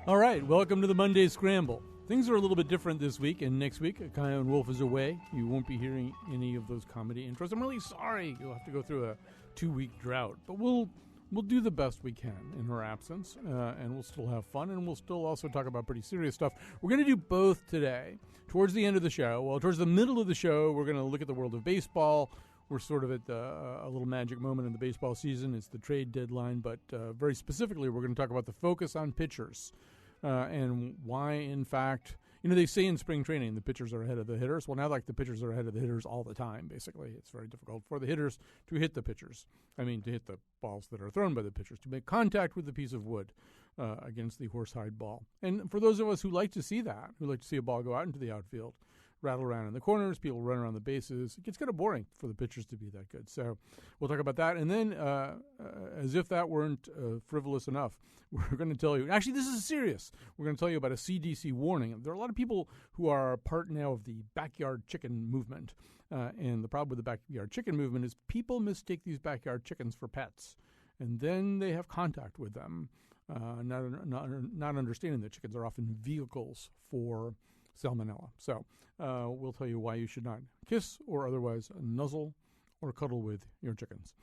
All right, welcome to the Monday Scramble. Things are a little bit different this week, and next week, Kaya and Wolf is away. You won't be hearing any of those comedy intros. I'm really sorry you'll have to go through a 2-week drought, but we'll do the best we can in her absence, and we'll still have fun, and we'll still also talk about pretty serious stuff. We're going to do both today. Towards the end of the show, towards the middle of the show, we're going to look at the world of baseball. We're sort of at a little magic moment in the baseball season. It's the trade deadline, but very specifically, we're going to talk about the focus on pitchers. And why, in fact, they say in spring training the pitchers are ahead of the hitters. Well, now the pitchers are ahead of the hitters all the time, basically. It's very difficult for the hitters to hit the pitchers. To hit the balls that are thrown by the pitchers, to make contact with the piece of wood against the horsehide ball. And for those of us who like to see that, who like to see a ball go out into the outfield, rattle around in the corners, people run around the bases. It gets kind of boring for the pitchers to be that good. So we'll talk about that. And then, as if that weren't frivolous enough, we're going to tell you, actually, this is serious. We're going to tell you about a CDC warning. There are a lot of people who are part now of the backyard chicken movement. And the problem with the backyard chicken movement is people mistake these backyard chickens for pets. And then they have contact with them, not understanding that chickens are often vehicles for salmonella. So we'll tell you why you should not kiss or otherwise nuzzle or cuddle with your chickens.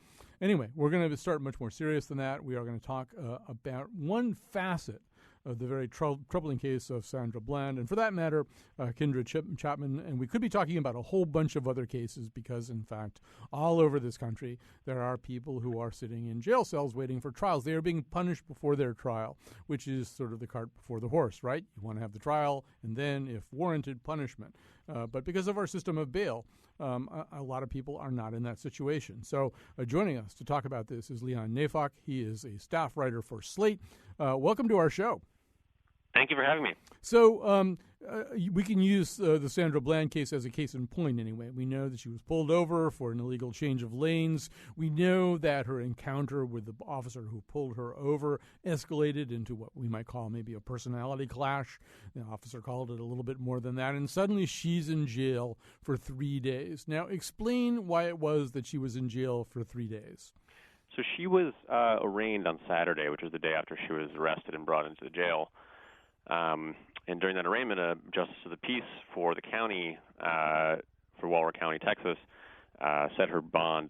Anyway, we're going to start much more serious than that. We are going to talk about one facet of the very troubling case of Sandra Bland, and for that matter, Kendra Chapman. And we could be talking about a whole bunch of other cases because, in fact, all over this country, there are people who are sitting in jail cells waiting for trials. They are being punished before their trial, which is sort of the cart before the horse, right? You want to have the trial and then, if warranted, punishment. But because of our system of bail, a lot of people are not in that situation. So joining us to talk about this is Leon Neyfakh. He is a staff writer for Slate. Welcome to our show. Thank you for having me. So we can use the Sandra Bland case as a case in point anyway. We know that she was pulled over for an illegal change of lanes. We know that her encounter with the officer who pulled her over escalated into what we might call maybe a personality clash. The officer called it a little bit more than that. And suddenly she's in jail for 3 days. Now, explain why it was that she was in jail for 3 days. So she was arraigned on Saturday, which was the day after she was arrested and brought into the jail. And during that arraignment, a justice of the peace for the county, for Walworth County, Texas, set her bail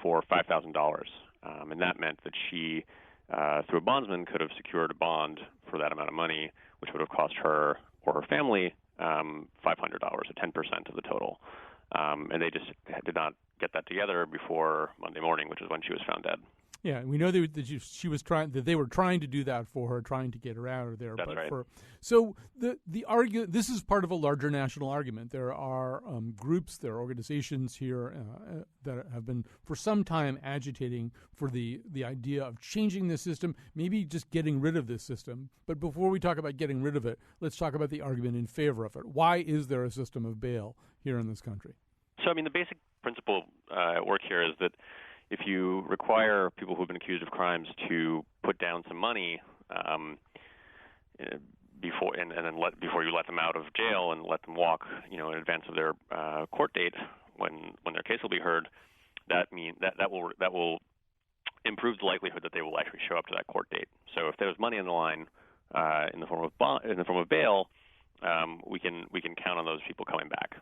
for $5,000. And that meant that she, through a bondsman, could have secured a bond for that amount of money, which would have cost her or her family $500, or 10% of the total. And they just did not get that together before Monday morning, which is when she was found dead. Yeah, we know that they were trying to do that for her, trying to get her out of there. That's right. So the argument, this is part of a larger national argument. There are groups, there are organizations here that have been for some time agitating for the idea of changing the system, maybe just getting rid of this system. But before we talk about getting rid of it, let's talk about the argument in favor of it. Why is there a system of bail here in this country? So, the basic principle at work here is that if you require people who have been accused of crimes to put down some money before you let them out of jail and let them walk, in advance of their court date when their case will be heard, that will improve the likelihood that they will actually show up to that court date. So if there's money on the line in the form of bail, we can count on those people coming back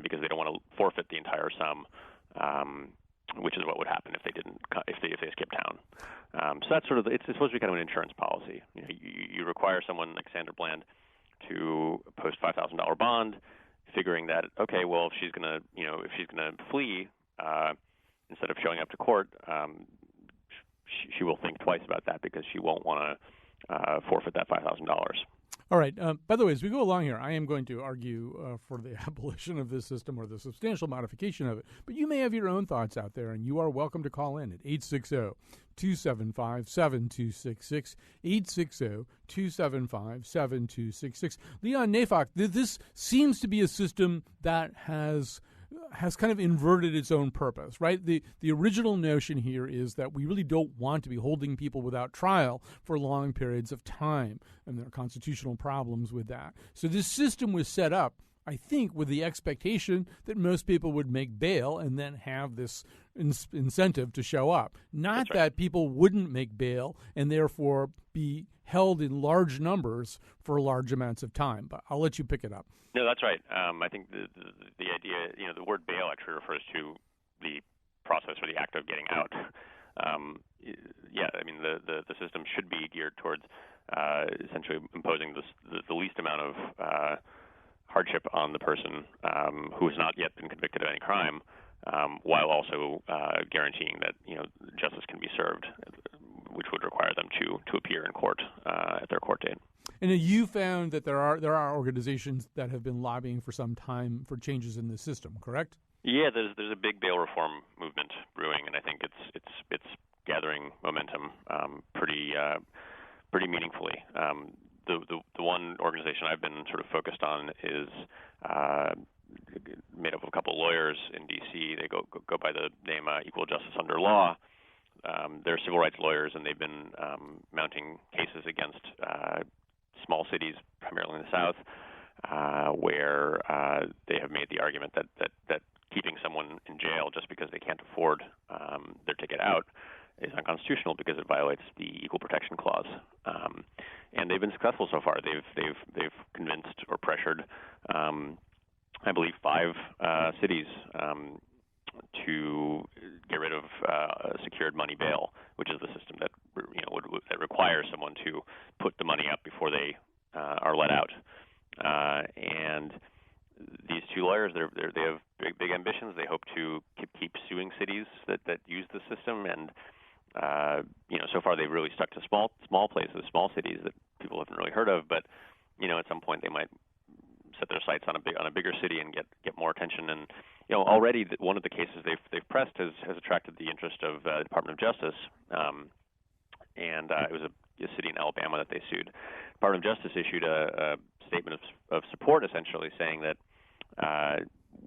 because they don't want to forfeit the entire sum. Which is what would happen if they skipped town. So that's it's supposed to be kind of an insurance policy. You require someone like Sandra Bland to post $5,000 bond, figuring that if she's gonna flee instead of showing up to court, she will think twice about that because she won't want to forfeit that $5,000. All right. By the way, as we go along here, I am going to argue for the abolition of this system or the substantial modification of it. But you may have your own thoughts out there, and you are welcome to call in at 860-275-7266, 860-275-7266. Leon Neyfakh, this seems to be a system that has kind of inverted its own purpose, right? The original notion here is that we really don't want to be holding people without trial for long periods of time, and there are constitutional problems with that. So this system was set up I think, with the expectation that most people would make bail and then have this incentive to show up. Not that people wouldn't make bail and therefore be held in large numbers for large amounts of time. But I'll let you pick it up. No, that's right. I think the idea, the word bail actually refers to the process or the act of getting out. The system should be geared towards essentially imposing the least amount of hardship on the person who has not yet been convicted of any crime, while also guaranteeing that justice can be served, which would require them to appear in court at their court date. And you found that there are organizations that have been lobbying for some time for changes in the system, correct? Yeah, there's a big bail reform movement brewing, and I think it's gathering momentum pretty meaningfully. The one organization I've been sort of focused on is made up of a couple of lawyers in D.C. They go by the name Equal Justice Under Law. They're civil rights lawyers, and they've been mounting cases against small cities, primarily in the South, where they have made the argument that keeping someone in jail just because they can't afford their ticket out is unconstitutional because it violates the Equal Protection Clause. And they've been successful so far. They've convinced or pressured, I believe, 5 cities to get rid of secured money bail, which is the system that that requires someone to put the money up before they are let out. And these 2 lawyers, they have big ambitions. They hope to keep suing cities that use the system, and so far they've really stuck to small places, small cities that people haven't really heard of. But at some point they might set their sights on a bigger city and get more attention. And already one of the cases they've pressed has attracted the interest of the Department of Justice, and it was a city in Alabama that they sued. The Department of Justice issued a statement of support, essentially saying that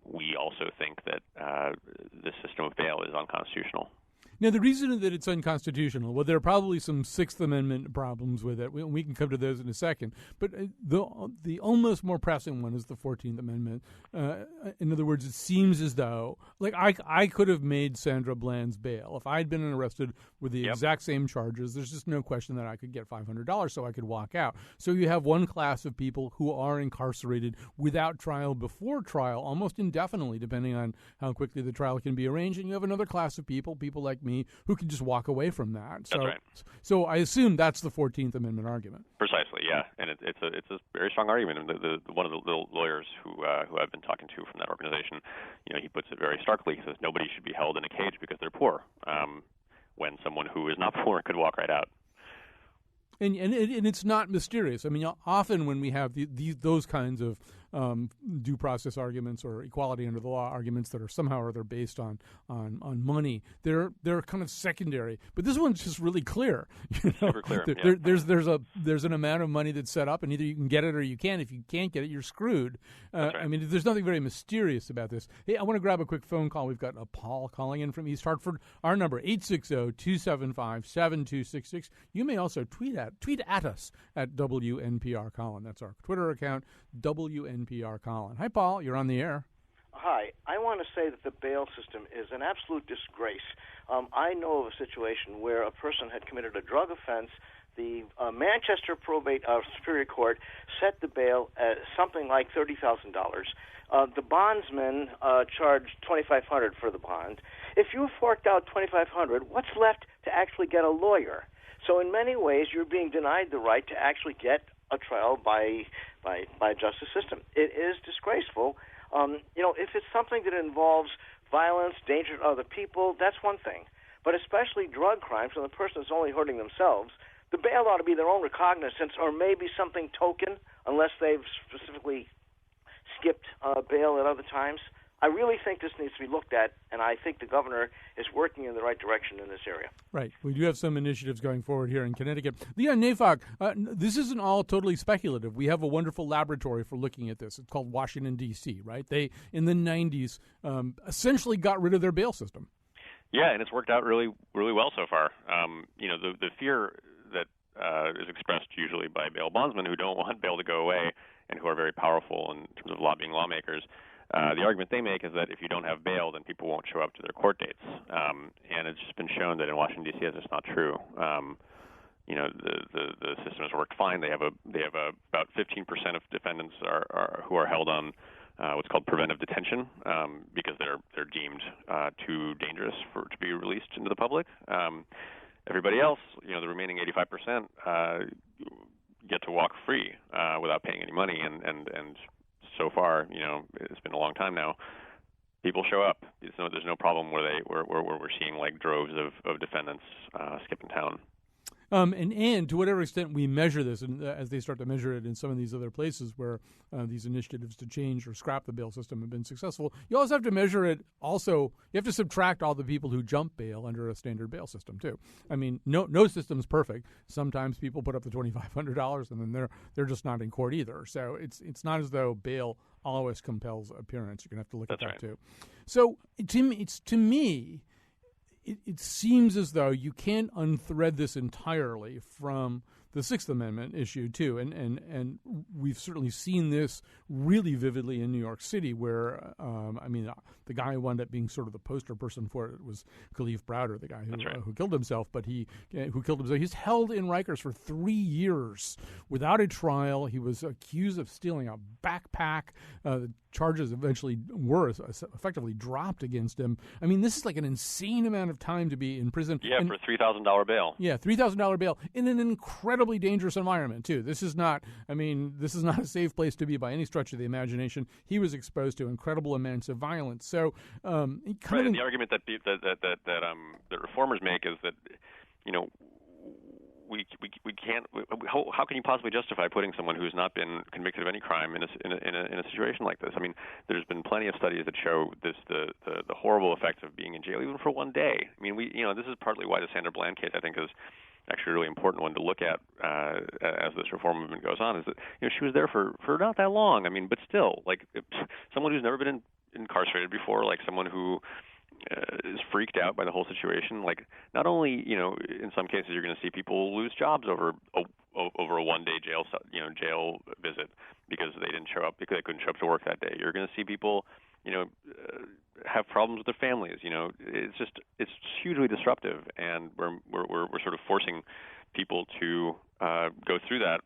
we also think that this system of bail is unconstitutional. Now, the reason that it's unconstitutional, well, there are probably some Sixth Amendment problems with it. We can come to those in a second. But the almost more pressing one is the 14th Amendment. In other words, it seems as though, I could have made Sandra Bland's bail. If I'd been arrested with the exact same charges, there's just no question that I could get $500 so I could walk out. So you have one class of people who are incarcerated without trial, before trial, almost indefinitely, depending on how quickly the trial can be arranged. And you have another class of people like me, who can just walk away from that. So, that's right. So I assume that's the 14th Amendment argument. Precisely, yeah, and it's a very strong argument. And one of the little lawyers who I've been talking to from that organization, he puts it very starkly. He says nobody should be held in a cage because they're poor, when someone who is not poor could walk right out. And it's not mysterious. I mean, often when we have those kinds of due process arguments or equality under the law arguments that are somehow or other based on money, they're kind of secondary. But this one's just really clear. Super clear. There's an amount of money that's set up, and either you can get it or you can't. If you can't get it, you're screwed. That's right. I mean, there's nothing very mysterious about this. Hey, I want to grab a quick phone call. We've got Paul calling in from East Hartford. Our number 860-275-7266. You may also tweet at us at WNPR Colin. That's our Twitter account, WNPR Colin. Hi, Paul. You're on the air. Hi. I want to say that the bail system is an absolute disgrace. I know of a situation where a person had committed a drug offense. The Manchester Superior Court set the bail at something like $30,000. The bondsman charged $2,500 for the bond. If you forked out $2,500, what's left to actually get a lawyer? So in many ways, you're being denied the right to actually get a trial by a justice system. It is disgraceful. If it's something that involves violence, danger to other people, that's one thing. But especially drug crimes, when the person is only hurting themselves, the bail ought to be their own recognizance, or maybe something token, unless they've specifically skipped bail at other times. I really think this needs to be looked at, and I think the governor is working in the right direction in this area. Right. We do have some initiatives going forward here in Connecticut. Leon Neyfakh, this isn't all totally speculative. We have a wonderful laboratory for looking at this. It's called Washington, D.C., right? They, in the 90s, essentially got rid of their bail system. Yeah, and it's worked out really, really well so far. The fear that is expressed usually by bail bondsmen who don't want bail to go away and who are very powerful in terms of lobbying lawmakers. The argument they make is that if you don't have bail, then people won't show up to their court dates, and it's just been shown that in Washington D.C. that's just not true. The system has worked fine. They have about 15% of defendants who are held on what's called preventive detention because they're deemed too dangerous to be released into the public. Everybody else, the remaining 85%, get to walk free without paying any money, and so far, it's been a long time now. People show up. There's no problem where we're seeing like droves of defendants skipping town. And to whatever extent we measure this, and as they start to measure it in some of these other places where these initiatives to change or scrap the bail system have been successful, you also have to measure it. Also, you have to subtract all the people who jump bail under a standard bail system too. I mean, no system's perfect. Sometimes people put up the $2,500 and then they're just not in court either. So it's not as though bail always compels appearance. You're gonna have to look at that too. So to me. It seems as though you can't unthread this entirely from the Sixth Amendment issue, too. And we've certainly seen this really vividly in New York City where, the guy who wound up being sort of the poster person for it was Khalif Browder, the guy who killed himself. But he's held in Rikers for 3 years without a trial. He was accused of stealing a backpack. The charges eventually were effectively dropped against him. I mean, this is like an insane amount of time to be in prison. Yeah, for $3,000 bail. Yeah, $3,000 bail in an incredibly dangerous environment, too. This is not a safe place to be by any stretch of the imagination. He was exposed to incredible amounts of violence. So, and the argument that the reformers make is that, we can't. How can you possibly justify putting someone who's not been convicted of any crime in a situation like this? I mean, there's been plenty of studies that show the horrible effects of being in jail even for one day. I mean, this is partly why the Sandra Bland case I think is actually a really important one to look at as this reform movement goes on. Is that she was there for not that long. I mean, but still, like someone who's never been incarcerated before, like someone who is freaked out by the whole situation. Like, not only in some cases you're going to see people lose jobs over a one-day jail visit because they didn't show up because they couldn't show up to work that day. You're going to see people have problems with their families. It's hugely disruptive, and we're sort of forcing people to go through that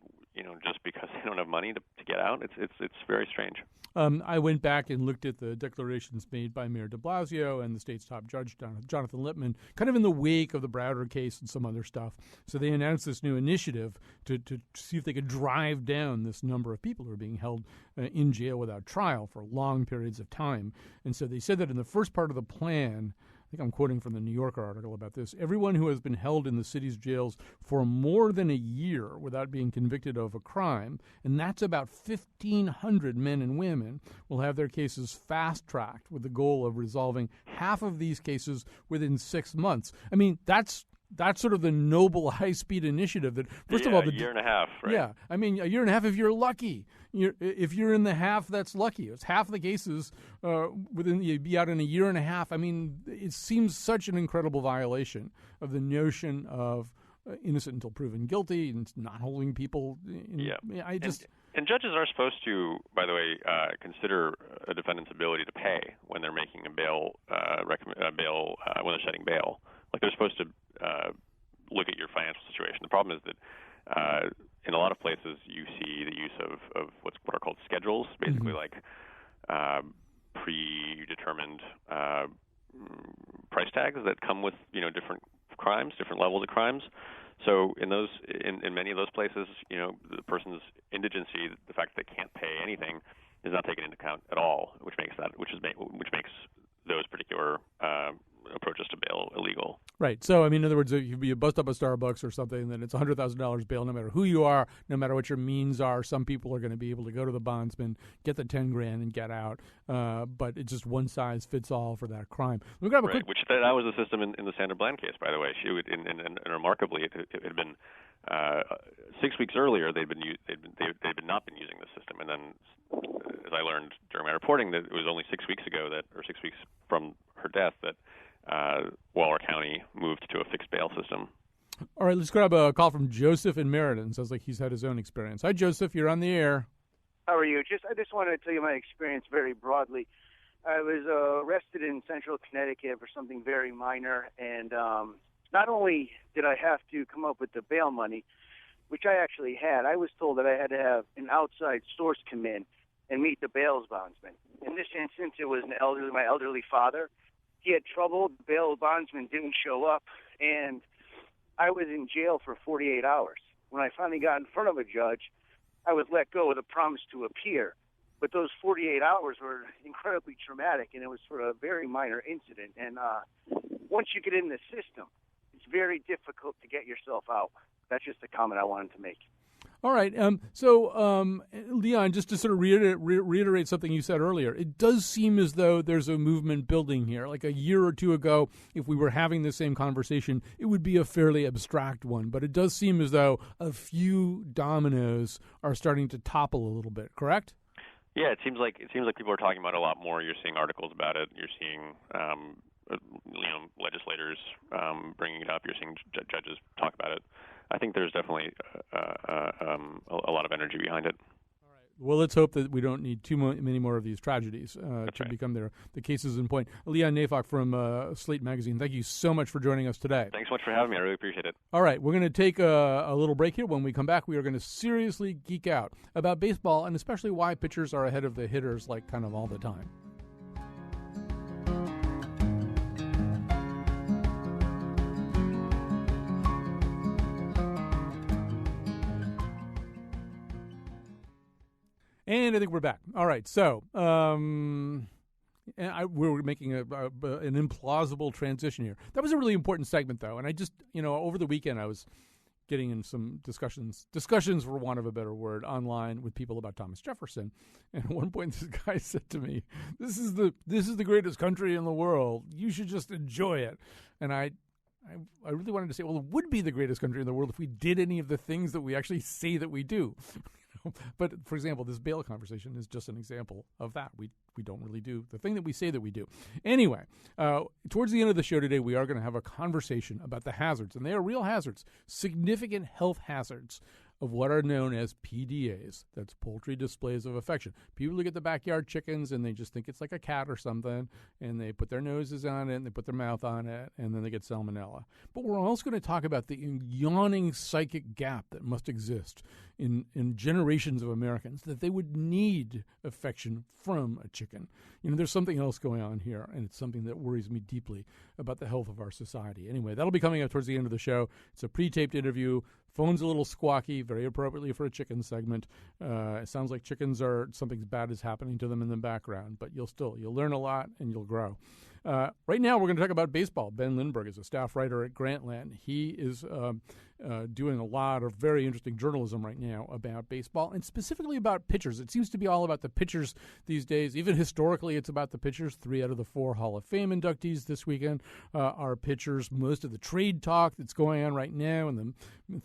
just because they don't have money to get out. It's very strange. I went back and looked at the declarations made by Mayor de Blasio and the state's top judge, Jonathan Lippman, kind of in the wake of the Browder case and some other stuff. So they announced this new initiative to see if they could drive down this number of people who are being held in jail without trial for long periods of time. And so they said that in the first part of the plan, I think I'm quoting from the New Yorker article about this, everyone who has been held in the city's jails for more than a year without being convicted of a crime, and that's about 1,500 men and women, will have their cases fast-tracked with the goal of resolving half of these cases within 6 months. I mean, that's sort of the noble high-speed initiative that, first of all, a year and a half, right? Yeah, I mean, a year and a half if you're lucky. If you're in the half, that's lucky. It's half the cases you'd be out in a year and a half. I mean, it seems such an incredible violation of the notion of innocent until proven guilty and not holding people. And judges are supposed to, by the way, consider a defendant's ability to pay when they're making a bail, when they're setting bail. Like, they're supposed to look at your financial situation. The problem is that in a lot of places you see the use of what are called schedules, basically like predetermined price tags that come with different crimes, different levels of crimes. So in many of those places, the person's indigency, the fact that they can't pay anything, is not taken into account at all, which makes those particular approaches to bail illegal. Right. So, I mean, in other words, if you bust up a Starbucks or something, then it's $100,000 bail no matter who you are, no matter what your means are. Some people are going to be able to go to the bondsman, get the $10,000 and get out. But it's just one size fits all for that crime. Which that was the system in the Sandra Bland case, by the way. And remarkably, it had been 6 weeks earlier. They'd not been using the system, and then, as I learned during my reporting, that it was only 6 weeks ago or 6 weeks from her death that Waller County moved to a fixed bail system. All right, let's grab a call from Joseph in Meriden. Sounds like he's had his own experience. Hi, Joseph. You're on the air. How are you? I just wanted to tell you my experience very broadly. I was arrested in central Connecticut for something very minor, and not only did I have to come up with the bail money, which I actually had, I was told that I had to have an outside source come in and meet the bail bondsman. In this instance, it was my elderly father. He had trouble. The bail bondsman didn't show up, and I was in jail for 48 hours. When I finally got in front of a judge, I was let go with a promise to appear. But those 48 hours were incredibly traumatic, and it was for a very minor incident. And once you get in the system, it's very difficult to get yourself out. That's just a comment I wanted to make. All right. So, Leon, just to sort of reiterate something you said earlier, it does seem as though there's a movement building here. Like a year or two ago, if we were having the same conversation, it would be a fairly abstract one. But it does seem as though a few dominoes are starting to topple a little bit, correct? Yeah, it seems like people are talking about it a lot more. You're seeing articles about it. You're seeing legislators bringing it up. You're seeing judges talk about it. I think there's definitely a lot of energy behind it. All right. Well, let's hope that we don't need many more of these tragedies to become the cases in point. Leon Neyfakh from Slate Magazine, thank you so much for joining us today. Thanks so much for having me. I really appreciate it. All right. We're going to take a little break here. When we come back, we are going to seriously geek out about baseball and especially why pitchers are ahead of the hitters like kind of all the time. And I think we're back. All right, so we're making an implausible transition here. That was a really important segment, though, and I just, over the weekend I was getting in some discussions for want of a better word, online with people about Thomas Jefferson. And at one point, this guy said to me, "This is the greatest country in the world. You should just enjoy it." And I really wanted to say, well, it would be the greatest country in the world if we did any of the things that we actually say that we do. But, for example, this bail conversation is just an example of that. We don't really do the thing that we say that we do. Anyway, towards the end of the show today, we are going to have a conversation about the hazards, and they are real hazards, significant health hazards of what are known as PDAs. That's poultry displays of affection. People look at the backyard chickens and they just think it's like a cat or something, and they put their noses on it and they put their mouth on it, and then they get salmonella. But we're also going to talk about the yawning psychic gap that must exist in generations of Americans, that they would need affection from a chicken. There's something else going on here, and it's something that worries me deeply about the health of our society. Anyway, that'll be coming up towards the end of the show. It's a pre-taped interview. Phone's a little squawky, very appropriately for a chicken segment. It sounds like chickens are something bad is happening to them in the background, but you'll learn a lot and you'll grow. Right now, we're going to talk about baseball. Ben Lindbergh is a staff writer at Grantland. He is doing a lot of very interesting journalism right now about baseball and specifically about pitchers. It seems to be all about the pitchers these days. Even historically, it's about the pitchers. 3 out of the 4 Hall of Fame inductees this weekend are pitchers. Most of the trade talk that's going on right now in the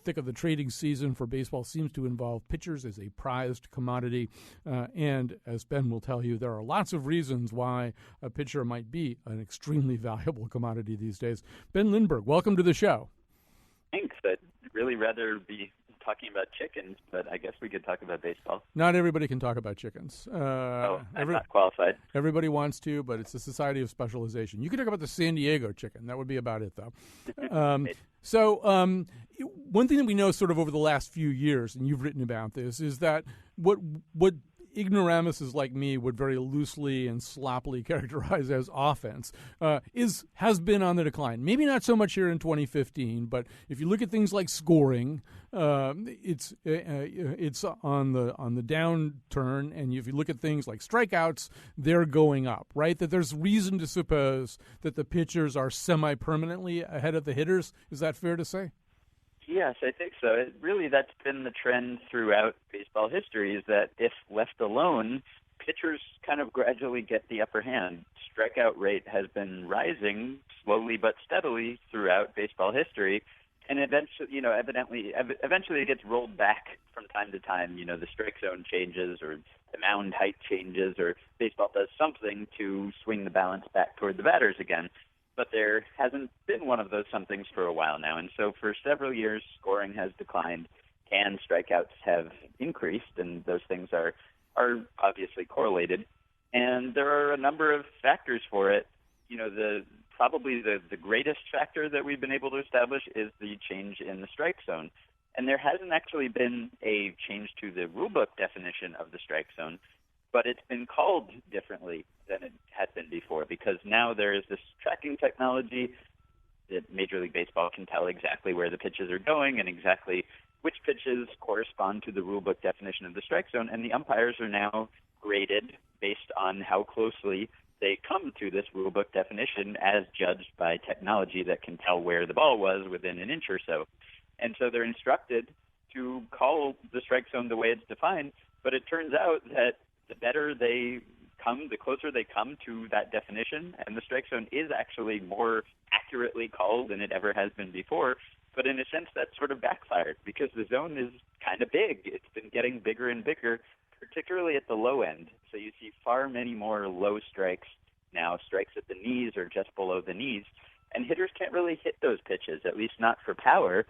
thick of the trading season for baseball seems to involve pitchers as a prized commodity. And as Ben will tell you, there are lots of reasons why a pitcher might be an extremely valuable commodity these days. Ben Lindbergh, welcome to the show. Thanks. I'd really rather be talking about chickens, but I guess we could talk about baseball. Not everybody can talk about chickens. I'm not qualified. Everybody wants to, but it's a society of specialization. You could talk about the San Diego chicken. That would be about it, though. One thing that we know sort of over the last few years, and you've written about this, is that what ignoramuses like me would very loosely and sloppily characterize as offense has been on the decline. Maybe not so much here in 2015, but if you look at things like scoring, it's on the downturn. And if you look at things like strikeouts, they're going up. Right? That there's reason to suppose that the pitchers are semi-permanently ahead of the hitters. Is that fair to say? Yes, I think so. That's been the trend throughout baseball history, is that if left alone, pitchers kind of gradually get the upper hand. Strikeout rate has been rising slowly but steadily throughout baseball history, and eventually it gets rolled back from time to time. The strike zone changes, or the mound height changes, or baseball does something to swing the balance back toward the batters again. But there hasn't been one of those somethings for a while now. And so for several years, scoring has declined and strikeouts have increased, and those things are are obviously correlated. And there are a number of factors for it. You know, probably the greatest factor that we've been able to establish is the change in the strike zone. And there hasn't actually been a change to the rulebook definition of the strike zone, but it's been called differently than it had been before, because now there is this tracking technology that Major League Baseball can tell exactly where the pitches are going and exactly which pitches correspond to the rulebook definition of the strike zone, and the umpires are now graded based on how closely they come to this rulebook definition as judged by technology that can tell where the ball was within an inch or so. And so they're instructed to call the strike zone the way it's defined, but it turns out that the better they come, the closer they come to that definition, and the strike zone is actually more accurately called than it ever has been before. But in a sense, that sort of backfired because the zone is kind of big. It's been getting bigger and bigger, particularly at the low end. So you see far many more low strikes now, strikes at the knees or just below the knees. And hitters can't really hit those pitches, at least not for power.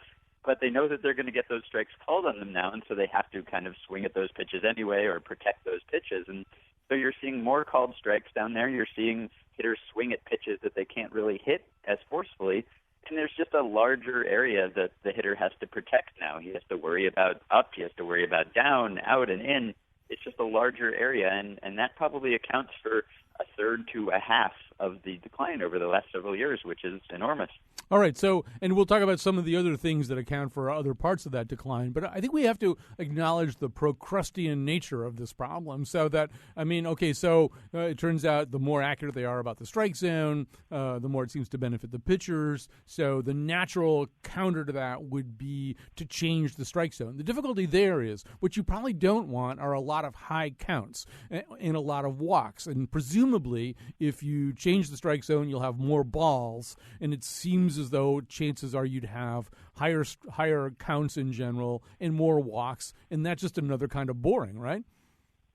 But they know that they're going to get those strikes called on them now, and so they have to kind of swing at those pitches anyway or protect those pitches. And so you're seeing more called strikes down there. You're seeing hitters swing at pitches that they can't really hit as forcefully. And there's just a larger area that the hitter has to protect now. He has to worry about up, he has to worry about down, out, and in. It's just a larger area, and that probably accounts for a third to a half of the decline over the last several years, which is enormous. All right, so, and we'll talk about some of the other things that account for other parts of that decline, but I think we have to acknowledge the Procrustean nature of this problem. So that, I mean, okay, so it turns out the more accurate they are about the strike zone, the more it seems to benefit the pitchers. So the natural counter to that would be to change the strike zone. The difficulty there is what you probably don't want are a lot of high counts and a lot of walks. And presumably, if you change the strike zone, you'll have more balls, and it seems as though chances are you'd have higher counts in general and more walks, and that's just another kind of boring, right?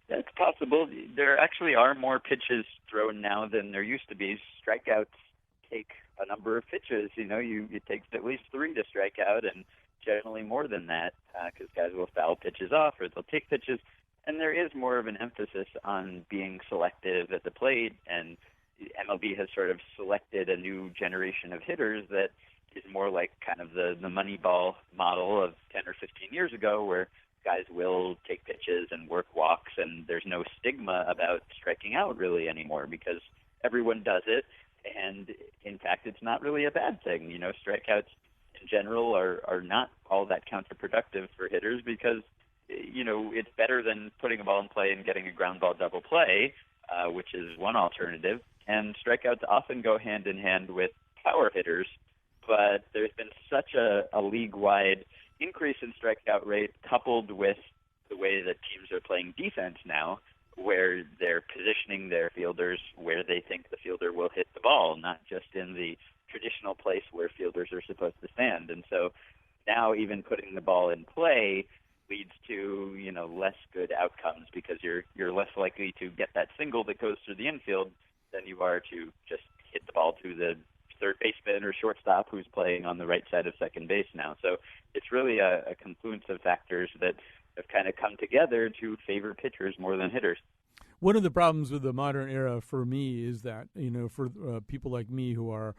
That's possible. There actually are more pitches thrown now than there used to be. Strikeouts take a number of pitches. You know, it takes at least 3 to strike out, and generally more than that, because guys will foul pitches off or they'll take pitches. And there is more of an emphasis on being selective at the plate, and MLB has sort of selected a new generation of hitters that is more like kind of the Moneyball model of 10 or 15 years ago, where guys will take pitches and work walks, and there's no stigma about striking out really anymore because everyone does it. And in fact, it's not really a bad thing. You know, strikeouts in general are not all that counterproductive for hitters because, you know, it's better than putting a ball in play and getting a ground ball double play, which is one alternative. And strikeouts often go hand in hand with power hitters, but there's been such a league-wide increase in strikeout rate coupled with the way that teams are playing defense now, where they're positioning their fielders where they think the fielder will hit the ball, not just in the traditional place where fielders are supposed to stand. And so now even putting the ball in play leads to, you know, less good outcomes because you're less likely to get that single that goes through the infield than you are to just hit the ball to the third baseman or shortstop who's playing on the right side of second base now. So it's really a confluence of factors that have kind of come together to favor pitchers more than hitters. One of the problems with the modern era for me is that, you know, for people like me who are,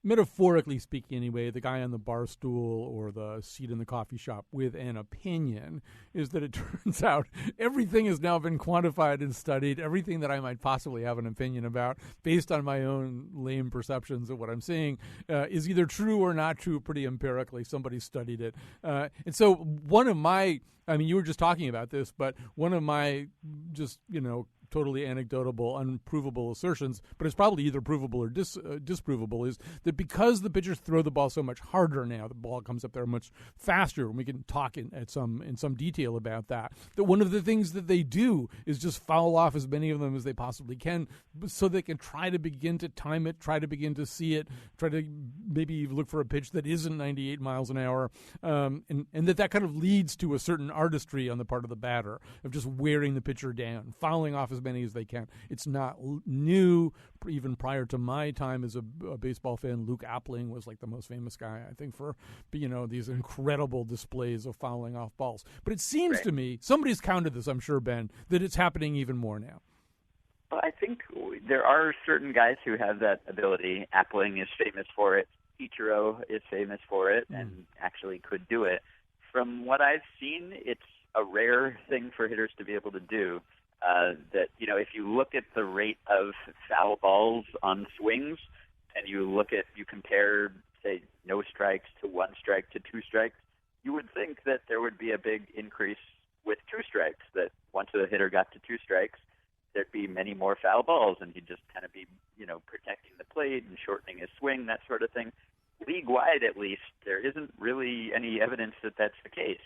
metaphorically speaking anyway, the guy on the bar stool or the seat in the coffee shop with an opinion, is that it turns out everything has now been quantified and studied. Everything that I might possibly have an opinion about based on my own lame perceptions of what I'm seeing is either true or not true pretty empirically. Somebody studied it. And so one of my, I mean, you were just talking about this, but one of my just, you know, totally anecdotable, unprovable assertions, but it's probably either provable or disprovable, is that because the pitchers throw the ball so much harder now, the ball comes up there much faster, and we can talk in some detail about that, that one of the things that they do is just foul off as many of them as they possibly can so they can try to begin to time it, try to begin to see it, try to maybe look for a pitch that isn't 98 miles an hour, and that kind of leads to a certain artistry on the part of the batter of just wearing the pitcher down, fouling off as as many as they can. It's not new. Even prior to my time as a baseball fan, Luke Appling was like the most famous guy, I think, for these incredible displays of fouling off balls. But it seems to me, somebody's counted this, I'm sure, Ben, that it's happening even more now. Well, I think there are certain guys who have that ability. Appling is famous for it. Ichiro is famous for it and actually could do it. From what I've seen, it's a rare thing for hitters to be able to do. That, if you look at the rate of foul balls on swings and you compare, say, no strikes to one strike to two strikes, you would think that there would be a big increase with two strikes, that once a hitter got to two strikes, there'd be many more foul balls, and he'd just kind of be, protecting the plate and shortening his swing, that sort of thing. League-wide, at least, there isn't really any evidence that that's the case.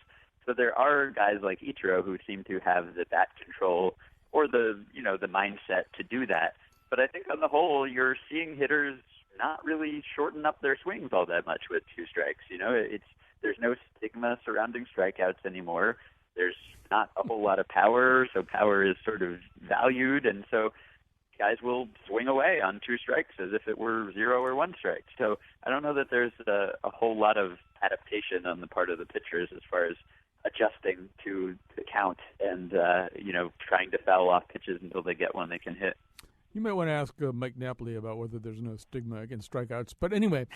So there are guys like Ichiro who seem to have the bat control or the mindset to do that. But I think on the whole, you're seeing hitters not really shorten up their swings all that much with two strikes. There's no stigma surrounding strikeouts anymore. There's not a whole lot of power, so power is sort of valued, and so guys will swing away on two strikes as if it were 0 or 1 strike. So I don't know that there's a whole lot of adaptation on the part of the pitchers as far as adjusting to the count and, trying to foul off pitches until they get one they can hit. You might want to ask Mike Napoli about whether there's no stigma against strikeouts. But anyway,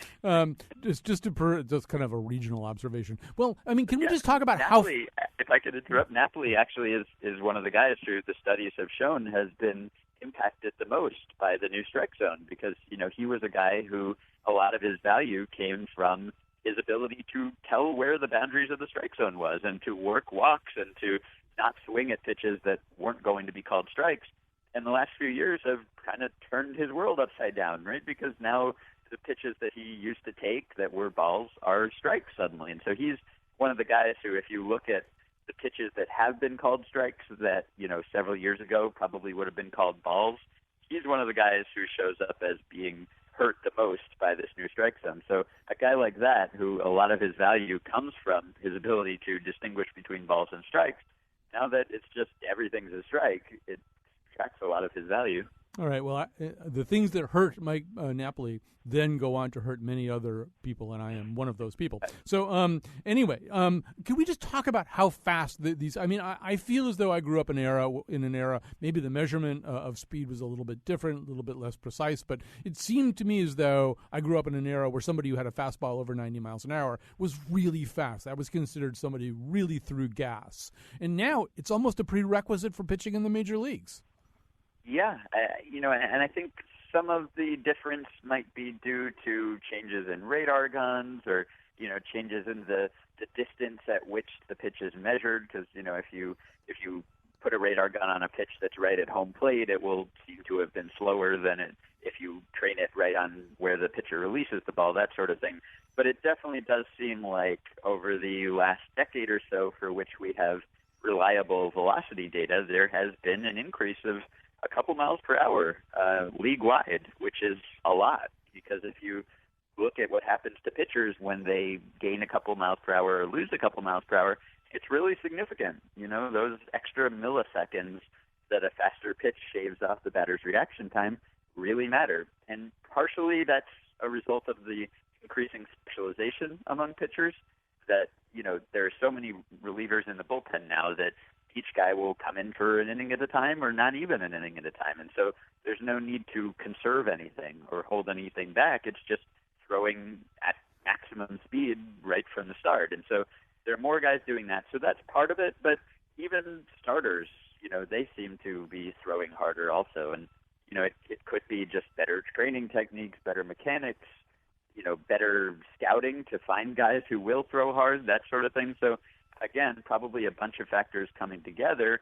just kind of a regional observation. Well, I mean, can we just talk about Napoli, if I could interrupt, Napoli actually is one of the guys who the studies have shown has been impacted the most by the new strike zone because, he was a guy who a lot of his value came from his ability to tell where the boundaries of the strike zone was and to work walks and to not swing at pitches that weren't going to be called strikes. And the last few years have kind of turned his world upside down, right? Because now the pitches that he used to take that were balls are strikes suddenly. And so he's one of the guys who, if you look at the pitches that have been called strikes that, several years ago probably would have been called balls, he's one of the guys who shows up as being hurt the most by this new strike zone. So a guy like that, who a lot of his value comes from his ability to distinguish between balls and strikes, now that it's just everything's a strike, it tracks a lot of his value. All right. Well, the things that hurt Mike Napoli then go on to hurt many other people, and I am one of those people. So anyway, can we just talk about how fast these? I mean, I feel as though I grew up in an era. Maybe the measurement of speed was a little bit different, a little bit less precise, but it seemed to me as though I grew up in an era where somebody who had a fastball over 90 miles an hour was really fast. That was considered somebody who really threw gas, and now it's almost a prerequisite for pitching in the major leagues. Yeah, and I think some of the difference might be due to changes in radar guns or, changes in the distance at which the pitch is measured. Because, if you put a radar gun on a pitch that's right at home plate, it will seem to have been slower than if you train it right on where the pitcher releases the ball, that sort of thing. But it definitely does seem like over the last decade or so for which we have reliable velocity data, there has been an increase of a couple miles per hour league-wide, which is a lot, because if you look at what happens to pitchers when they gain a couple miles per hour or lose a couple miles per hour, it's really significant. Those extra milliseconds that a faster pitch shaves off the batter's reaction time really matter. And partially that's a result of the increasing specialization among pitchers that, there are so many relievers in the bullpen now that each guy will come in for an inning at a time or not even an inning at a time. And so there's no need to conserve anything or hold anything back. It's just throwing at maximum speed right from the start. And so there are more guys doing that. So that's part of it. But even starters, they seem to be throwing harder also. And, it could be just better training techniques, better mechanics, better scouting to find guys who will throw hard, that sort of thing. So again, probably a bunch of factors coming together.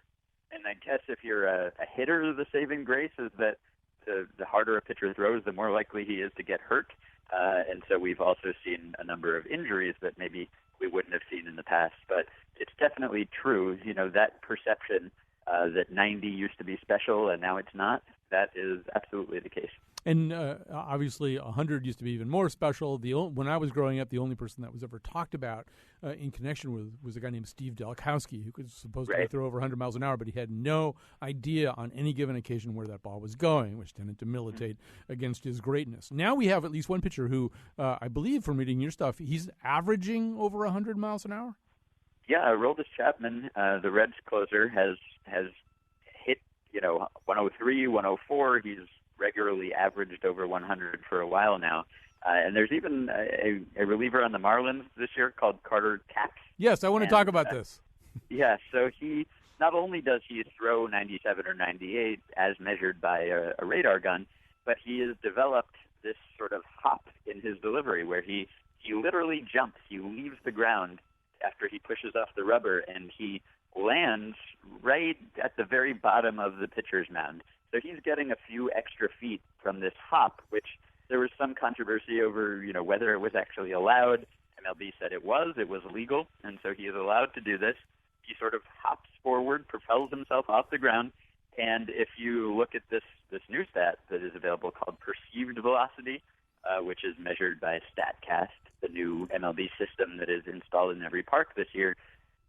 And I guess if you're a hitter, the saving grace is that the harder a pitcher throws, the more likely he is to get hurt. And so we've also seen a number of injuries that maybe we wouldn't have seen in the past. But it's definitely true, that perception that 90 used to be special and now it's not, that is absolutely the case. And obviously, 100 used to be even more special. When I was growing up, the only person that was ever talked about in connection with was a guy named Steve Delkowski, who could supposedly throw over 100 miles an hour, but he had no idea on any given occasion where that ball was going, which tended to militate against his greatness. Now we have at least one pitcher who, I believe from reading your stuff, he's averaging over 100 miles an hour? Yeah, Aroldis Chapman, the Reds closer, has hit 103, 104. He's regularly averaged over 100 for a while now. And there's even a reliever on the Marlins this year called Carter Capps. Yes, I want to talk about this. Yeah, so he not only does he throw 97 or 98 as measured by a radar gun, but he has developed this sort of hop in his delivery where he literally jumps. He leaves the ground after he pushes off the rubber, and he lands right at the very bottom of the pitcher's mound. So he's getting a few extra feet from this hop, which there was some controversy over, whether it was actually allowed. MLB said it was legal, and so he is allowed to do this. He sort of hops forward, propels himself off the ground, and if you look at this new stat that is available called perceived velocity, which is measured by StatCast, the new MLB system that is installed in every park this year,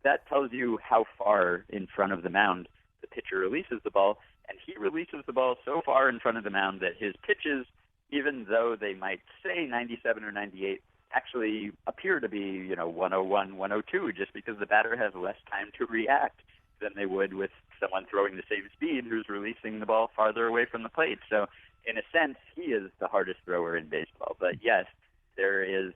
that tells you how far in front of the mound the pitcher releases the ball. And he releases the ball so far in front of the mound that his pitches, even though they might say 97 or 98, actually appear to be, 101, 102, just because the batter has less time to react than they would with someone throwing the same speed who's releasing the ball farther away from the plate. So, in a sense, he is the hardest thrower in baseball. But yes, there is,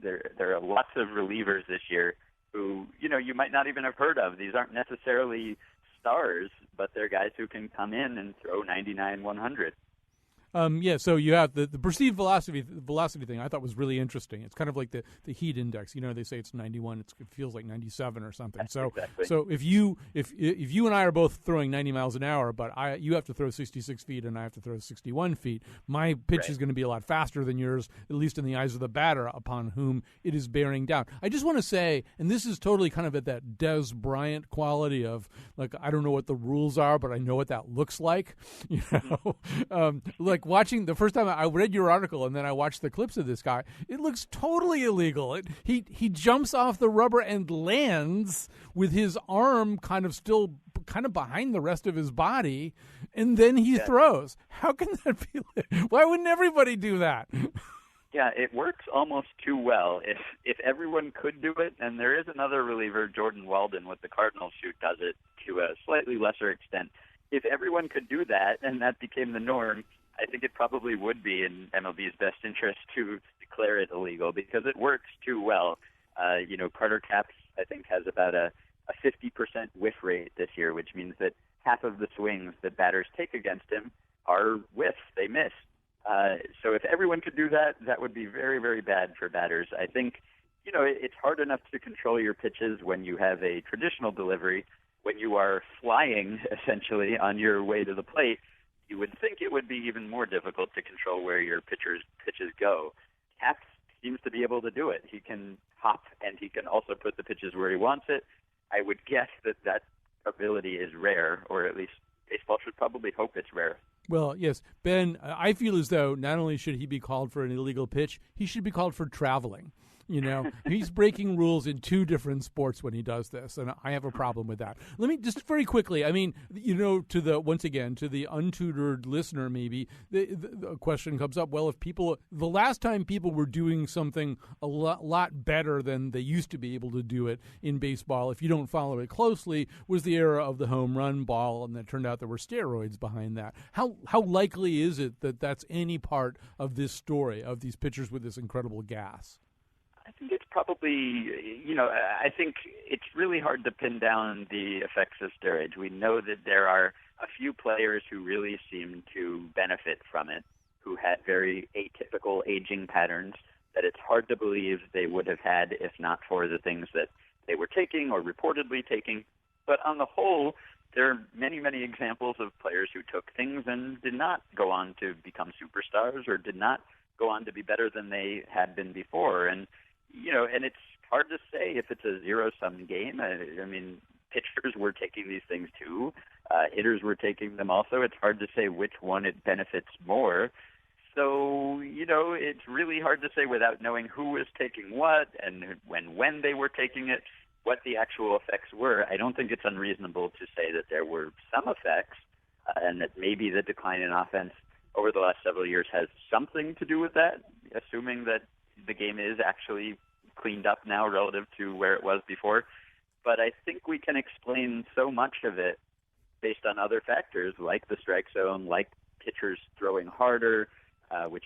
there are lots of relievers this year who, you might not even have heard of. These aren't necessarily stars, but they're guys who can come in and throw 99, 100. So you have the perceived velocity thing I thought was really interesting. It's kind of like the heat index. They say it's 91. It feels like 97 or something. So exactly. So if you and I are both throwing 90 miles an hour, but you have to throw 66 feet and I have to throw 61 feet, my pitch is going to be a lot faster than yours, at least in the eyes of the batter upon whom it is bearing down. I just want to say, and this is totally kind of at that Des Bryant quality of, like, I don't know what the rules are, but I know what that looks like. Like watching the first time I read your article and then I watched the clips of this guy, it looks totally illegal. He jumps off the rubber and lands with his arm kind of behind the rest of his body, and then he throws. How can that be? Why wouldn't everybody do that? Yeah, it works almost too well. If everyone could do it, and there is another reliever, Jordan Walden, with the Cardinals, who does it to a slightly lesser extent. If everyone could do that and that became the norm, I think it probably would be in MLB's best interest to declare it illegal because it works too well. Carter Capps, I think, has about a 50% whiff rate this year, which means that half of the swings that batters take against him are whiffs. They miss. So if everyone could do that, that would be very, very bad for batters. I think, it's hard enough to control your pitches when you have a traditional delivery. When you are flying, essentially, on your way to the plate, you would think it would be even more difficult to control where your pitches go. Capps seems to be able to do it. He can hop, and he can also put the pitches where he wants it. I would guess that ability is rare, or at least baseball should probably hope it's rare. Well, yes. Ben, I feel as though not only should he be called for an illegal pitch, he should be called for traveling. He's breaking rules in two different sports when he does this, and I have a problem with that. Let me just very quickly, to the untutored listener, maybe the question comes up. Well, the last time people were doing something a lot better than they used to be able to do it in baseball, if you don't follow it closely, was the era of the home run ball, and it turned out there were steroids behind that. How likely is it that that's any part of this story of these pitchers with this incredible gas? I think it's probably, I think it's really hard to pin down the effects of steroids. We know that there are a few players who really seem to benefit from it, who had very atypical aging patterns that it's hard to believe they would have had if not for the things that they were taking or reportedly taking. But on the whole, there are many, many examples of players who took things and did not go on to become superstars or did not go on to be better than they had been before. And it's hard to say if it's a zero-sum game. I mean, pitchers were taking these things too. Hitters were taking them also. It's hard to say which one it benefits more. So, it's really hard to say without knowing who was taking what and when they were taking it, what the actual effects were. I don't think it's unreasonable to say that there were some effects and that maybe the decline in offense over the last several years has something to do with that, assuming that the game is actually cleaned up now relative to where it was before. But I think we can explain so much of it based on other factors like the strike zone, like pitchers throwing harder, which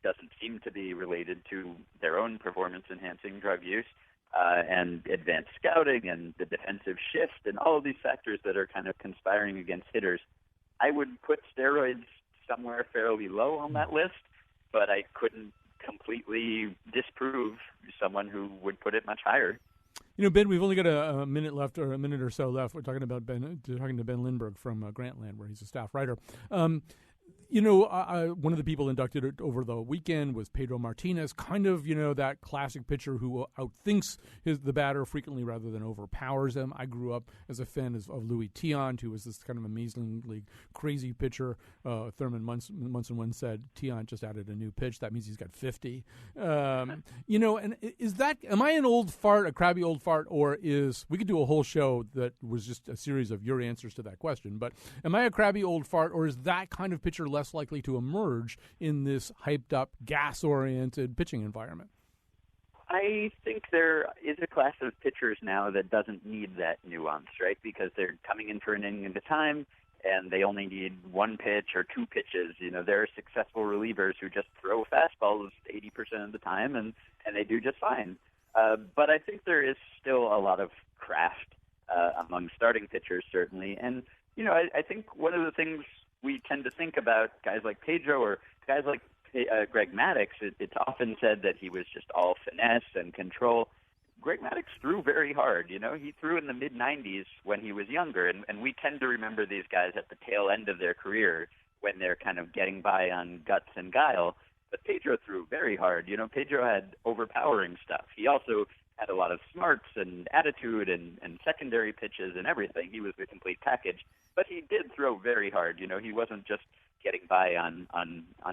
doesn't seem to be related to their own performance-enhancing drug use, and advanced scouting and the defensive shift and all of these factors that are kind of conspiring against hitters. I would put steroids somewhere fairly low on that list, but I couldn't completely disprove someone who would put it much higher. Ben, we've only got a minute left, or a minute or so left. We're talking to Ben Lindbergh from Grantland, where he's a staff writer. One of the people inducted over the weekend was Pedro Martinez, kind of, that classic pitcher who outthinks the batter frequently rather than overpowers him. I grew up as a fan of Louis Tiant, who was this kind of amazingly crazy pitcher. Thurman Munson once said, Tiant just added a new pitch. That means he's got 50. And am I an old fart, a crabby old fart, or we could do a whole show that was just a series of your answers to that question, but am I a crabby old fart, or is that kind of pitcher less likely to emerge in this hyped-up, gas-oriented pitching environment? I think there is a class of pitchers now that doesn't need that nuance, right? Because they're coming in for an inning at a time, and they only need one pitch or two pitches. There are successful relievers who just throw fastballs 80% of the time, and they do just fine. But I think there is still a lot of craft among starting pitchers, certainly. And, I think one of the things we tend to think about guys like Pedro or guys like Greg Maddux, it's often said that he was just all finesse and control. Greg Maddux threw very hard. He threw in the mid-90s when he was younger, and we tend to remember these guys at the tail end of their career when they're kind of getting by on guts and guile. But Pedro threw very hard. Pedro had overpowering stuff. He also had a lot of smarts and attitude and secondary pitches and everything. He was the complete package. But he did throw very hard. He wasn't just getting by on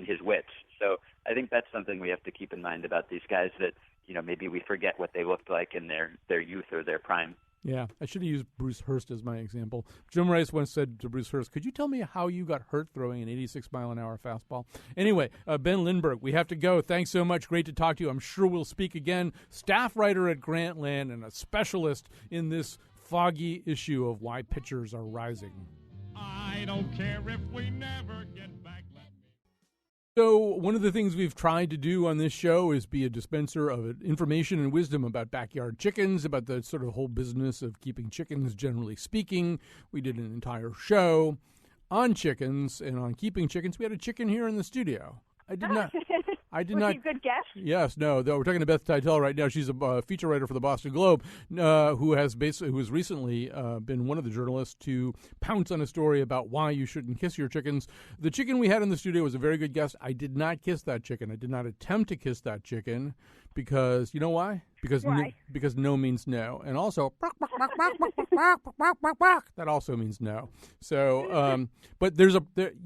his wits. So I think that's something we have to keep in mind about these guys, that maybe we forget what they looked like in their youth or their prime. Yeah, I should have used Bruce Hurst as my example. Jim Rice once said to Bruce Hurst, could you tell me how you got hurt throwing an 86-mile-an-hour fastball? Anyway, Ben Lindbergh, we have to go. Thanks so much. Great to talk to you. I'm sure we'll speak again. Staff writer at Grantland and a specialist in this foggy issue of why pitchers are rising. I don't care if we never get back. So one of the things we've tried to do on this show is be a dispenser of information and wisdom about backyard chickens, about the sort of whole business of keeping chickens, generally speaking. We did an entire show on chickens and on keeping chickens. We had a chicken here in the studio. I did not. Was he a good guest? Yes, no. Though we're talking to Beth Teitel right now. She's a feature writer for the Boston Globe, who has recently been one of the journalists to pounce on a story about why you shouldn't kiss your chickens. The chicken we had in the studio was a very good guest. I did not kiss that chicken. I did not attempt to kiss that chicken because, you know why? Because no means no, and also that also means no. So, but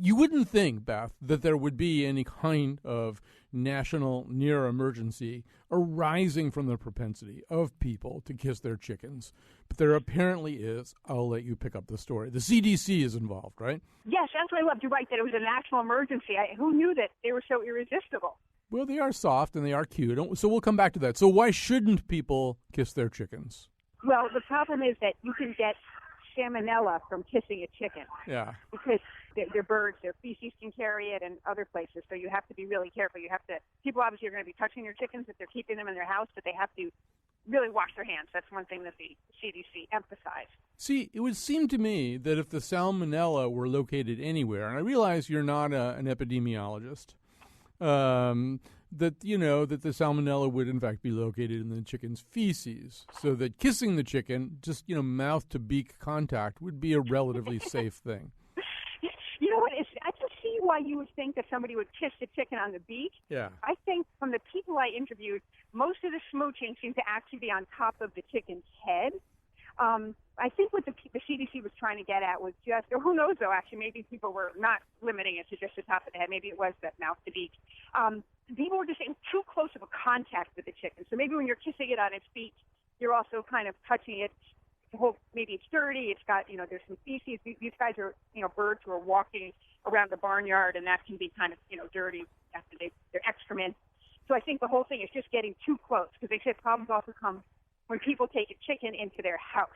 you wouldn't think, Beth, that there would be any kind of national near emergency arising from the propensity of people to kiss their chickens. But there apparently is. I'll let you pick up the story. The CDC is involved, right? Yes, that's what I loved. You're right, that it was a national emergency. Who knew that they were so irresistible? Well, they are soft and they are cute. So we'll come back to that. So why shouldn't people kiss their chickens? Well, the problem is that you can get salmonella from kissing a chicken. Yeah. Because they're birds, their feces can carry it and other places, so you have to be really careful. People obviously are going to be touching your chickens if they're keeping them in their house, but they have to really wash their hands. That's one thing that the CDC emphasized. See, it would seem to me that if the salmonella were located anywhere, and I realize you're not an epidemiologist, that the salmonella would in fact be located in the chicken's feces, so that kissing the chicken, just mouth to beak contact, would be a relatively safe thing. You know what? I can see why you would think that somebody would kiss the chicken on the beak. Yeah. I think from the people I interviewed, most of the smooching seemed to actually be on top of the chicken's head. I think what the CDC was trying to get at was just, or who knows though, actually, maybe people were not limiting it to just the top of the head. Maybe it was that mouth to beak. People were just saying too close of a contact with the chicken. So maybe when you're kissing it on its beak, you're also kind of touching it. Maybe it's dirty. It's got, there's some feces. These guys are, birds who are walking around the barnyard, and that can be kind of, dirty after their excrement. So I think the whole thing is just getting too close, because they said problems also come when people take a chicken into their house.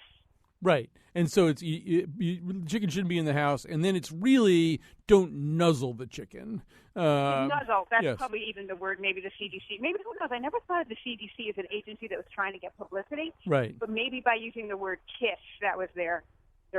Right. And so chicken shouldn't be in the house, and then it's really don't nuzzle the chicken. Nuzzle, that's yes. probably even the word, maybe the CDC. Maybe, who knows, I never thought of the CDC as an agency that was trying to get publicity. Right. But maybe by using the word kiss, that was their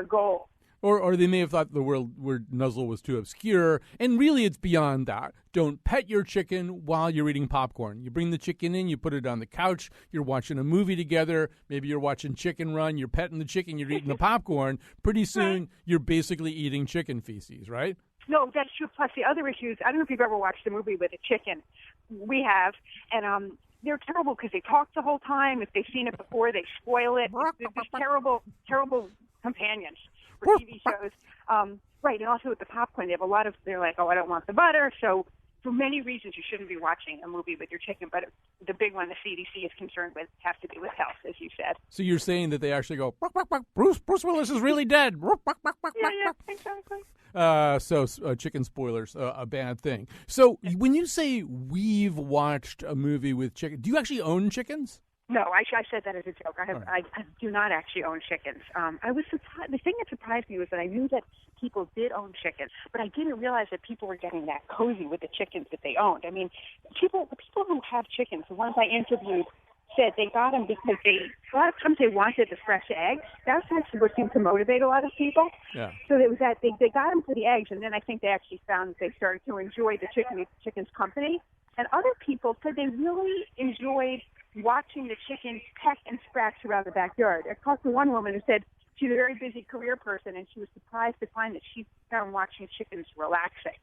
goal. Or they may have thought the word nuzzle was too obscure, and really it's beyond that. Don't pet your chicken while you're eating popcorn. You bring the chicken in, you put it on the couch, you're watching a movie together, maybe you're watching Chicken Run, you're petting the chicken, you're eating the popcorn. Pretty soon, you're basically eating chicken feces, right? No, that's true. Plus the other issues, I don't know if you've ever watched a movie with a chicken. We have, and they're terrible because they talk the whole time. If they've seen it before, they spoil it. They're just terrible, terrible companions for TV shows. Right, and also with the popcorn, they have a lot of, they're like, I don't want the butter. So for many reasons, you shouldn't be watching a movie with your chicken. But the big one the CDC is concerned with has to do with health, as you said. So you're saying that they actually go, Bruce Willis is really dead. Yeah, exactly. So chicken spoilers, a bad thing. So when you say we've watched a movie with chicken, do you actually own chickens? No, I said that as a joke. I do not actually own chickens. I was surprised. The thing that surprised me was that I knew that people did own chickens, but I didn't realize that people were getting that cozy with the chickens that they owned. I mean, the people who have chickens, the ones I interviewed, said they got them because a lot of times they wanted the fresh eggs. That's actually what seemed to motivate a lot of people. Yeah. So it was that they got them for the eggs, and then I think they actually found that they started to enjoy the chicken's company. And other people said they really enjoyed watching the chickens peck and scratch around the backyard. I talked to one woman who said she's a very busy career person, and she was surprised to find that she found watching chickens relaxing.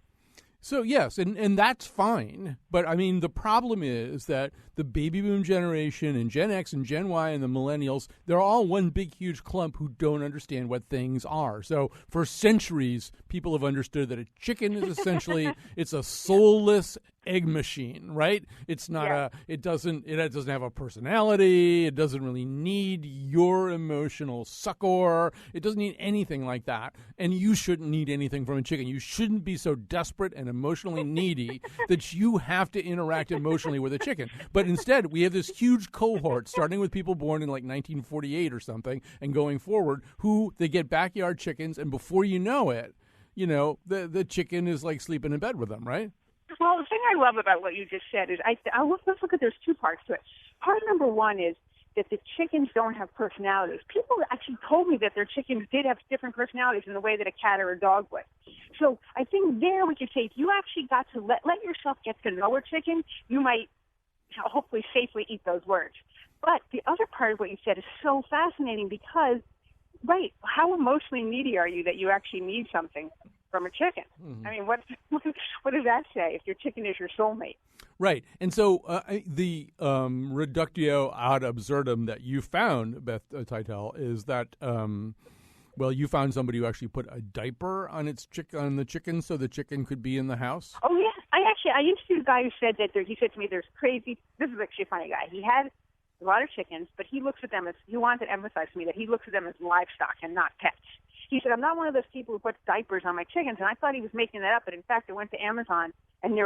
So, yes, and that's fine. But, I mean, the problem is that the baby boom generation and Gen X and Gen Y and the millennials, they're all one big, huge clump who don't understand what things are. So, for centuries, people have understood that a chicken is essentially, it's a soulless egg machine, right? It's not it doesn't have a personality. It doesn't really need your emotional succor. It doesn't need anything like that. And you shouldn't need anything from a chicken. You shouldn't be so desperate and emotionally needy that you have to interact emotionally with a chicken. But instead, we have this huge cohort, starting with people born in like 1948 or something and going forward, who they get backyard chickens, and before you know it, the chicken is like sleeping in bed with them, right? Well, the thing I love about what you just said is let's look at there's two parts to it. Part number one is that the chickens don't have personalities. People actually told me that their chickens did have different personalities in the way that a cat or a dog would. So I think there we could say if you actually got to let yourself get to know a chicken, you might hopefully safely eat those words. But the other part of what you said is so fascinating because, right, how emotionally needy are you that you actually need something from a chicken? Mm-hmm. I mean, what does that say if your chicken is your soulmate? Right. And so the reductio ad absurdum that you found, Beth Titel, is that, you found somebody who actually put a diaper on on the chicken so the chicken could be in the house? Oh, yeah. I interviewed a guy who said that he said to me, this is actually a funny guy. He had a lot of chickens, but he looks at them he wanted to emphasize to me that he looks at them as livestock and not pets. He said, I'm not one of those people who puts diapers on my chickens, and I thought he was making that up, but in fact, I went to Amazon, and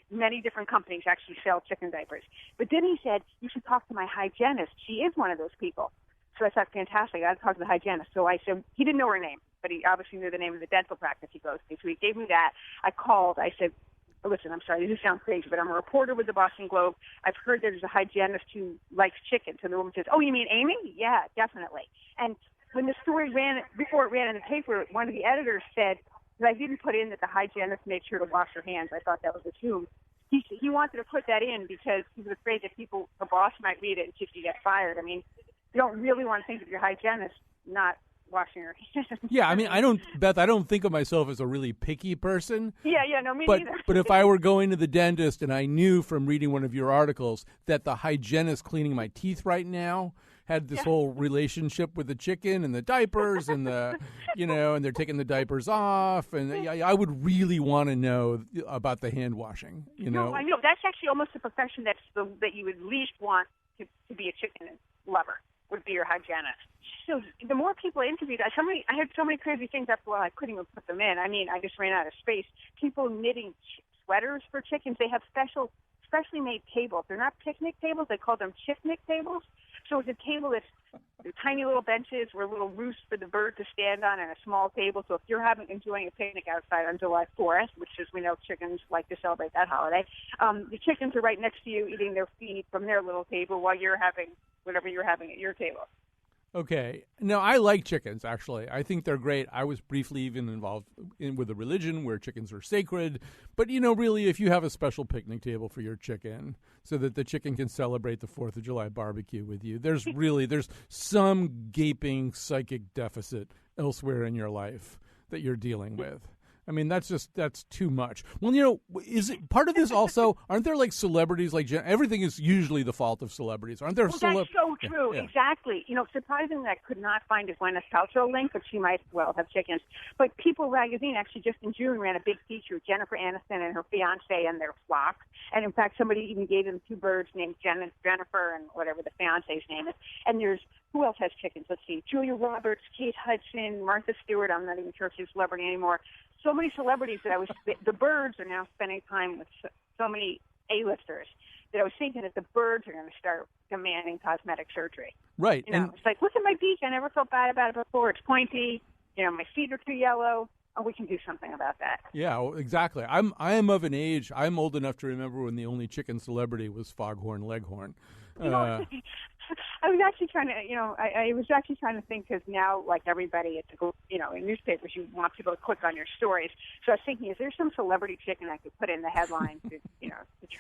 many different companies actually sell chicken diapers. But then he said, you should talk to my hygienist. She is one of those people. So I thought, fantastic, I got to talk to the hygienist. So I said, he didn't know her name, but he obviously knew the name of the dental practice he goes to. So he gave me that. I called. I said, listen, I'm sorry, this sounds crazy, but I'm a reporter with the Boston Globe. I've heard there's a hygienist who likes chickens. And the woman says, oh, you mean Amy? Yeah, definitely. And when the story before it ran in the paper, one of the editors said that I didn't put in that the hygienist made sure to wash her hands. I thought that was assumed. He wanted to put that in because he was afraid that the boss might read it and she could get fired. I mean, you don't really want to think of your hygienist not washing her hands. Yeah, I mean, I don't think of myself as a really picky person. Yeah, no, me neither. But if I were going to the dentist and I knew from reading one of your articles that the hygienist cleaning my teeth right now had this whole relationship with the chicken and the diapers and the, and they're taking the diapers off. And I would really want to know about the hand washing, No, I know. That's actually almost a profession that you would least want to be a chicken lover, would be your hygienist. So the more people I interviewed, I had so many crazy things after a while I couldn't even put them in. I mean, I just ran out of space. People knitting sweaters for chickens. They have specially made tables. They're not picnic tables. They call them chicknick tables. So it's a table that's tiny little benches with little roosts for the bird to stand on and a small table. So if you're enjoying a picnic outside on July 4th, which is, we know chickens like to celebrate that holiday, the chickens are right next to you eating their feed from their little table while you're having whatever you're having at your table. Okay. No, I like chickens, actually. I think they're great. I was briefly even involved with a religion where chickens are sacred. But, really, if you have a special picnic table for your chicken so that the chicken can celebrate the 4th of July barbecue with you, there's some gaping psychic deficit elsewhere in your life that you're dealing with. I mean, that's too much. Well, is it part of this also? Aren't there like celebrities? Like everything is usually the fault of celebrities. Aren't there? That's so true. Yeah. Exactly. Surprisingly, I could not find a Gwyneth Paltrow link, but she might well have chickens. But People magazine actually just in June ran a big feature of Jennifer Aniston and her fiance and their flock. And in fact, somebody even gave them 2 birds named Jennifer and whatever the fiance's name is. And who else has chickens? Let's see. Julia Roberts, Kate Hudson, Martha Stewart. I'm not even sure if she's a celebrity anymore. So many celebrities that the birds are now spending time with so many A-listers that I was thinking that the birds are going to start demanding cosmetic surgery. Right. It's like, look at my beak. I never felt bad about it before. It's pointy. My feet are too yellow. Oh, we can do something about that. Yeah, well, exactly. I am of an age. I'm old enough to remember when the only chicken celebrity was Foghorn Leghorn. I was actually trying to, I was actually trying to think because now, like everybody, in newspapers, you want people to click on your stories. So I was thinking, is there some celebrity chicken I could put in the headline to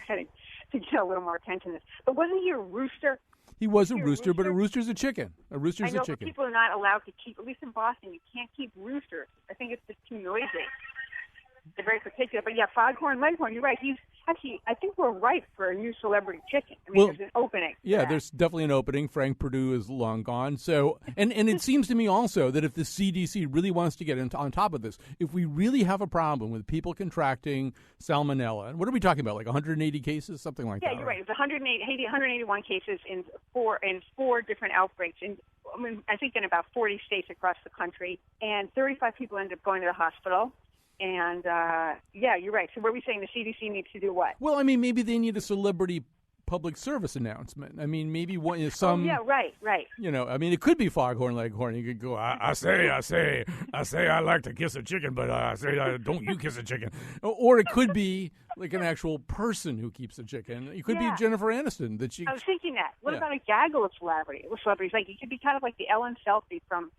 try to get a little more attention? But wasn't he a rooster? He was a rooster, but a rooster's a chicken. A rooster's a chicken. But people are not allowed to keep, at least in Boston, you can't keep roosters. I think it's just too noisy. They're very particular. But yeah, Foghorn Leghorn, you're right. He's actually, I think we're ripe for a new celebrity chicken. I mean, there's an opening. Yeah, there's definitely an opening. Frank Perdue is long gone. So, and it seems to me also that if the CDC really wants to get on top of this, if we really have a problem with people contracting salmonella, and what are we talking about, like 180 cases, something like that? Yeah, you're right. It's 181 cases in four different outbreaks. I think in about 40 states across the country, and 35 people ended up going to the hospital. And, yeah, you're right. So what are we saying? The CDC needs to do what? Well, I mean, maybe they need a celebrity public service announcement. I mean, maybe some... Oh, yeah, right. I mean, it could be Foghorn Leghorn. You could go, I say I like to kiss a chicken, but I say, don't you kiss a chicken. Or it could be like an actual person who keeps a chicken. It could be Jennifer Aniston. I was thinking that. What about a gaggle of celebrities? Like, it could be kind of like the Ellen selfie from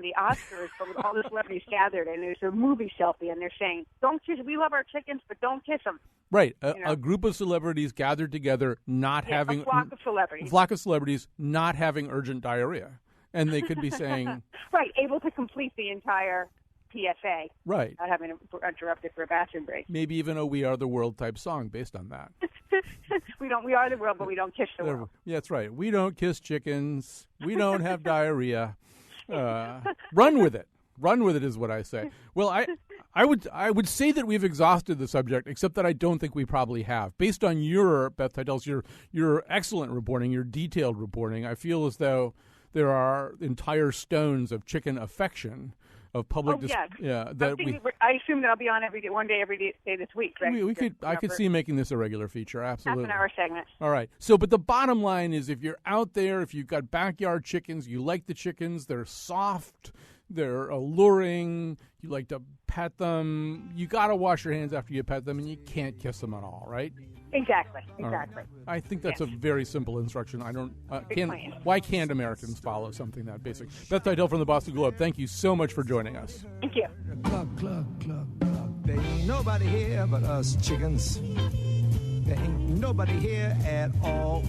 the Oscars, but with all the celebrities gathered, and there's a movie selfie, and they're saying, "Don't kiss. We love our chickens, but don't kiss them." Right, a group of celebrities gathered together, having a flock of celebrities. Flock of celebrities not having urgent diarrhea, and they could be saying, right, able to complete the entire PSA, right, not having interrupted for a bathroom break. Maybe even a "We Are the World" type song based on that. We are the world, but we don't kiss the world. Yeah, that's right. We don't kiss chickens. We don't have diarrhea. Run with it. Run with it is what I say. Well, I would say that we've exhausted the subject, except that I don't think we probably have. Based on your, Beth Titell's, your excellent reporting, your detailed reporting, I feel as though there are entire stones of chicken affection, of public. I assume that I'll be on one day every day this week. Right? I could see making this a regular feature. Absolutely, half-an-hour segment. All right. So, but the bottom line is, if you're out there, if you've got backyard chickens, you like the chickens, they're soft, they're alluring, you like to pet them. You got to wash your hands after you pet them, and you can't kiss them at all, right? Exactly. Right. I think that's a very simple instruction. Why can't Americans follow something that basic? Beth Titell from the Boston Globe, thank you so much for joining us. Thank you. Cluck. There ain't nobody here but us chickens. There ain't nobody here at all.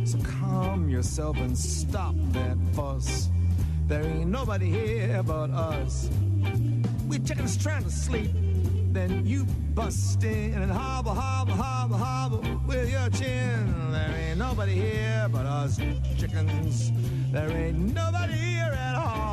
So calm yourself and stop that fuss. There ain't nobody here but us. We chickens trying to sleep. Then you bust in and hobble with your chin. There ain't nobody nobody here but us chickens. There ain't nobody here at all.